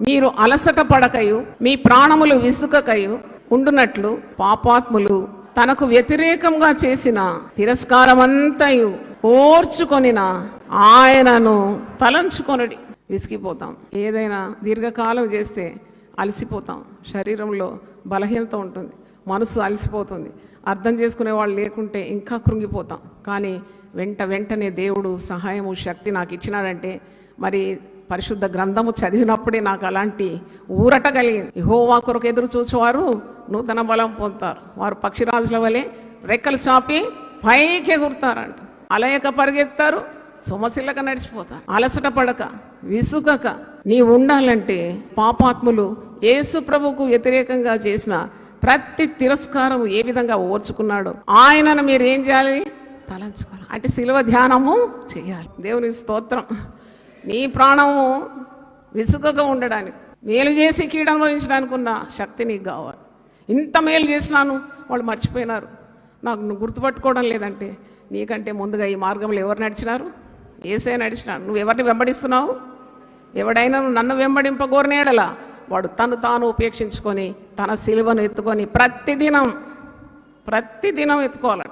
మీరు అలసట పడకయు మీ ప్రాణములు విసుకకయు ఉండునట్లు పాపాత్ములు తనకు వ్యతిరేకంగా చేసిన తిరస్కారమంతయు ఓర్చుకొనిన ఆయనను తలంచుకొనడి. విసిగిపోతాం. ఏదైనా దీర్ఘకాలం చేస్తే అలసిపోతాం. శరీరంలో బలహీనత ఉంటుంది, మనసు అలసిపోతుంది. అర్థం చేసుకునే వాళ్ళు లేకుంటే ఇంకా కృంగిపోతాం. కానీ వెంటనే దేవుడు సహాయము శక్తి నాకు ఇచ్చినాడంటే మరి పరిశుద్ధ గ్రంథము చదివినప్పుడే నాకు అలాంటి ఊరట కలిగింది. యెహోవా కొరకు ఎదురు చూచేవారు నూతన బలం పొందుతారు. వారు పక్షిరాజుల వలె రెక్కలు చాపి పైకి ఎగురుతారంట. అలయక పరిగెత్తారు, సొమసిల్లక నడిచిపోతారు. అలసట పడక విసుగక నీ ఉండాలంటే పాపాత్ములు యేసు ప్రభువుకు వ్యతిరేకంగా చేసిన ప్రతి తిరస్కారం ఏ విధంగా ఓర్చుకున్నాడో ఆయనను మీరు ఏం చేయాలి? తలంచుకోవాలి. అంటే శిలువ ధ్యానము చేయాలి. దేవుని స్తోత్రం. నీ ప్రాణము విసుగగా ఉండడానికి, మేలు చేసి కీడు అనుభవించడానికి ఉన్న శక్తి నీకు కావాలి. ఇంత మేలు చేసినాను, వాళ్ళు మర్చిపోయినారు, నాకు నువ్వు గుర్తుపట్టుకోవడం లేదంటే నీకంటే ముందుగా ఈ మార్గంలో ఎవరు నడిచినారు? యేసయ్య నడిచినాడు. నువ్వు ఎవరిని వెంబడిస్తున్నావు? ఎవడైనా నన్ను వెంబడింపగోరనేడలా వాడు తను తాను ఉపేక్షించుకొని తన సిలువను ఎత్తుకొని ప్రతిదినం ఎత్తుకోవాలి.